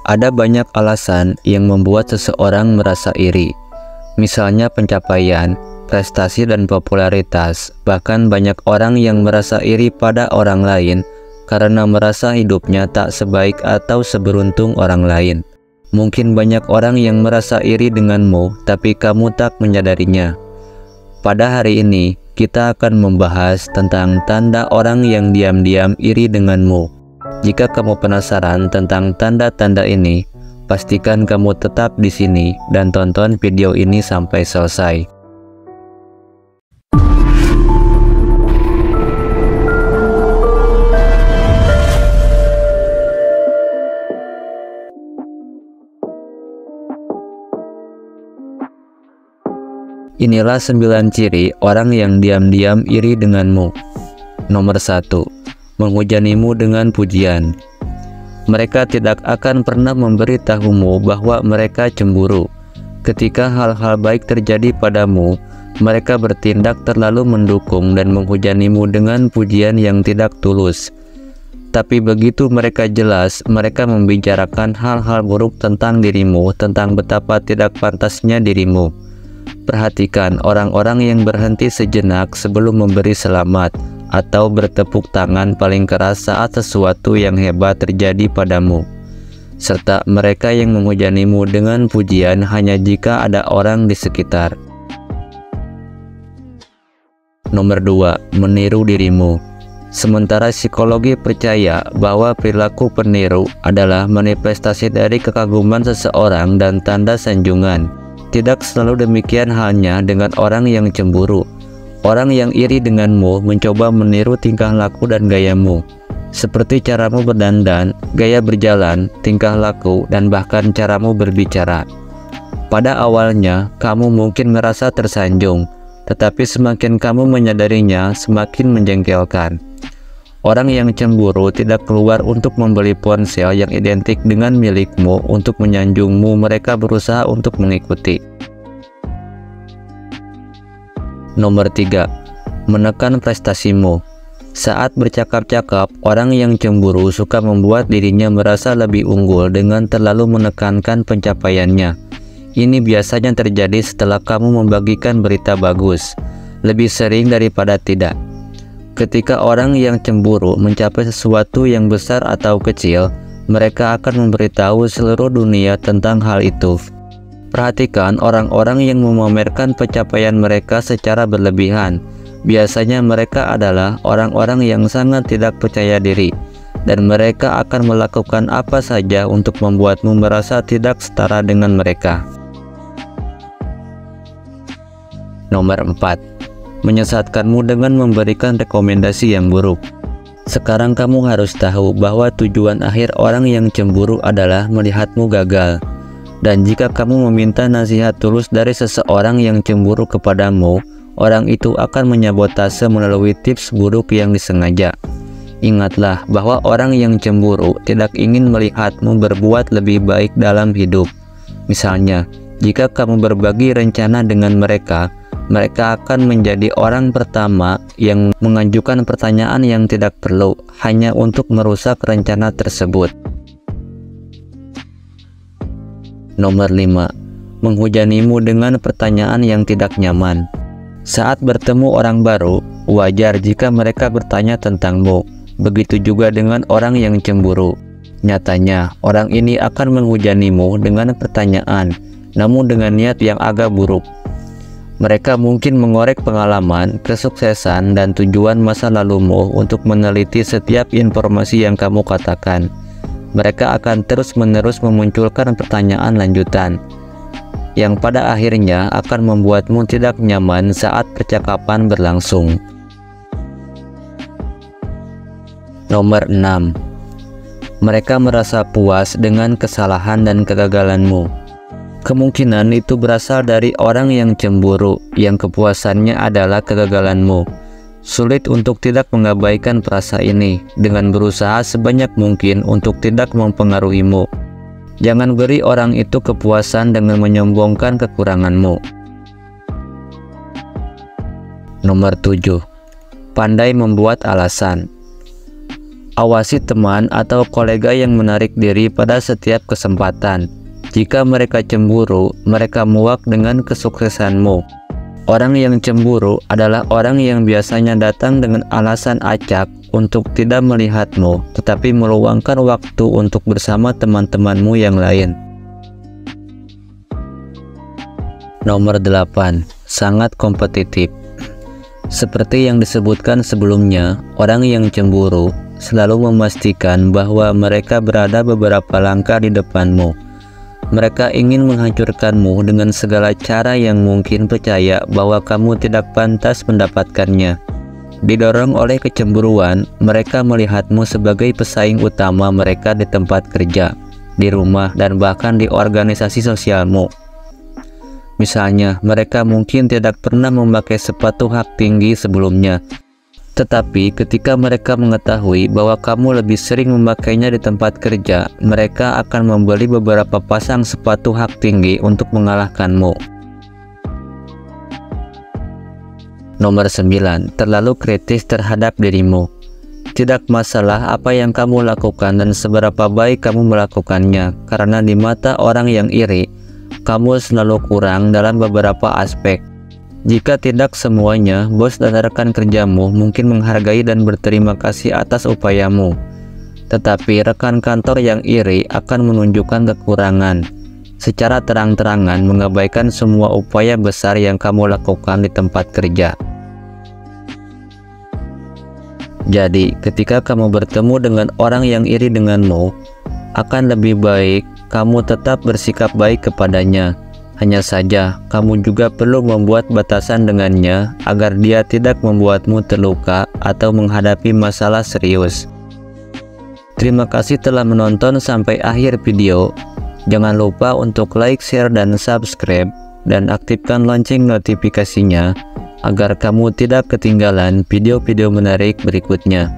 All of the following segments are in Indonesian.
Ada banyak alasan yang membuat seseorang merasa iri. Misalnya pencapaian, prestasi dan popularitas. Bahkan banyak orang yang merasa iri pada orang lain karena merasa hidupnya tak sebaik atau seberuntung orang lain. Mungkin banyak orang yang merasa iri denganmu, tapi kamu tak menyadarinya. Pada hari ini, kita akan membahas tentang tanda orang yang diam-diam iri denganmu. Jika kamu penasaran tentang tanda-tanda ini, pastikan kamu tetap di sini dan tonton video ini sampai selesai. Inilah 9 ciri orang yang diam-diam iri denganmu. Nomor 1. Menghujanimu dengan pujian. Mereka tidak akan pernah memberitahumu bahwa mereka cemburu. Ketika hal-hal baik terjadi padamu, mereka bertindak terlalu mendukung dan menghujanimu dengan pujian yang tidak tulus. Tapi begitu mereka jelas, mereka membicarakan hal-hal buruk tentang dirimu, tentang betapa tidak pantasnya dirimu. Perhatikan orang-orang yang berhenti sejenak sebelum memberi selamat atau bertepuk tangan paling keras saat sesuatu yang hebat terjadi padamu, serta mereka yang menghujanimu dengan pujian hanya jika ada orang di sekitar. Nomor 2. Meniru dirimu. Sementara psikologi percaya bahwa perilaku peniru adalah manifestasi dari kekaguman seseorang dan tanda sanjungan, tidak selalu demikian halnya dengan orang yang cemburu. Orang yang iri denganmu mencoba meniru tingkah laku dan gayamu, seperti caramu berdandan, gaya berjalan, tingkah laku, dan bahkan caramu berbicara. Pada awalnya, kamu mungkin merasa tersanjung, tetapi semakin kamu menyadarinya, semakin menjengkelkan. Orang yang cemburu tidak keluar untuk membeli ponsel yang identik dengan milikmu untuk menyanjungmu, mereka berusaha untuk mengikuti. Nomor 3. Menekan prestasimu. Saat bercakap-cakap, orang yang cemburu suka membuat dirinya merasa lebih unggul dengan terlalu menekankan pencapaiannya. Ini biasanya terjadi setelah kamu membagikan berita bagus, lebih sering daripada tidak. Ketika orang yang cemburu mencapai sesuatu yang besar atau kecil, mereka akan memberitahu seluruh dunia tentang hal itu. Perhatikan orang-orang yang memamerkan pencapaian mereka secara berlebihan. Biasanya mereka adalah orang-orang yang sangat tidak percaya diri, dan mereka akan melakukan apa saja untuk membuatmu merasa tidak setara dengan mereka. Nomor 4. Menyesatkanmu dengan memberikan rekomendasi yang buruk. Sekarang kamu harus tahu bahwa tujuan akhir orang yang cemburu adalah melihatmu gagal. Dan jika kamu meminta nasihat tulus dari seseorang yang cemburu kepadamu, orang itu akan menyabotase melalui tips buruk yang disengaja. Ingatlah bahwa orang yang cemburu tidak ingin melihatmu berbuat lebih baik dalam hidup. Misalnya, jika kamu berbagi rencana dengan mereka, mereka akan menjadi orang pertama yang mengajukan pertanyaan yang tidak perlu hanya untuk merusak rencana tersebut. Nomor 5. Menghujanimu dengan pertanyaan yang tidak nyaman. Saat bertemu orang baru, wajar jika mereka bertanya tentangmu. Begitu juga dengan orang yang cemburu. Nyatanya, orang ini akan menghujanimu dengan pertanyaan, namun dengan niat yang agak buruk. Mereka mungkin mengorek pengalaman, kesuksesan, dan tujuan masa lalumu untuk meneliti setiap informasi yang kamu katakan. Mereka akan terus-menerus memunculkan pertanyaan lanjutan, yang pada akhirnya akan membuatmu tidak nyaman saat percakapan berlangsung. Nomor 6. Mereka merasa puas dengan kesalahan dan kegagalanmu. Kemungkinan itu berasal dari orang yang cemburu, yang kepuasannya adalah kegagalanmu. Sulit untuk tidak mengabaikan perasa ini, dengan berusaha sebanyak mungkin untuk tidak mempengaruhimu. Jangan beri orang itu kepuasan dengan menyombongkan kekuranganmu. Nomor 7. Pandai membuat alasan. Awasi teman atau kolega yang menarik diri pada setiap kesempatan. Jika mereka cemburu, mereka muak dengan kesuksesanmu. Orang yang cemburu adalah orang yang biasanya datang dengan alasan acak untuk tidak melihatmu, tetapi meluangkan waktu untuk bersama teman-temanmu yang lain. Nomor 8. Sangat kompetitif. Seperti yang disebutkan sebelumnya, orang yang cemburu selalu memastikan bahwa mereka berada beberapa langkah di depanmu. Mereka ingin menghancurkanmu dengan segala cara yang mungkin, percaya bahwa kamu tidak pantas mendapatkannya. Didorong oleh kecemburuan, mereka melihatmu sebagai pesaing utama mereka di tempat kerja, di rumah, dan bahkan di organisasi sosialmu. Misalnya, mereka mungkin tidak pernah memakai sepatu hak tinggi sebelumnya, tetapi ketika mereka mengetahui bahwa kamu lebih sering memakainya di tempat kerja, mereka akan membeli beberapa pasang sepatu hak tinggi untuk mengalahkanmu. Nomor 9. Terlalu kritis terhadap dirimu. Tidak masalah apa yang kamu lakukan dan seberapa baik kamu melakukannya, karena di mata orang yang iri, kamu selalu kurang dalam beberapa aspek. Jika tidak semuanya, bos dan rekan kerjamu mungkin menghargai dan berterima kasih atas upayamu. Tetapi rekan kantor yang iri akan menunjukkan kekurangan, secara terang-terangan mengabaikan semua upaya besar yang kamu lakukan di tempat kerja. Jadi, ketika kamu bertemu dengan orang yang iri denganmu, akan lebih baik kamu tetap bersikap baik kepadanya. Hanya saja, kamu juga perlu membuat batasan dengannya agar dia tidak membuatmu terluka atau menghadapi masalah serius. Terima kasih telah menonton sampai akhir video. Jangan lupa untuk like, share, dan subscribe, dan aktifkan lonceng notifikasinya agar kamu tidak ketinggalan video-video menarik berikutnya.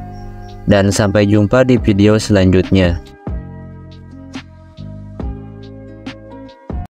Dan sampai jumpa di video selanjutnya.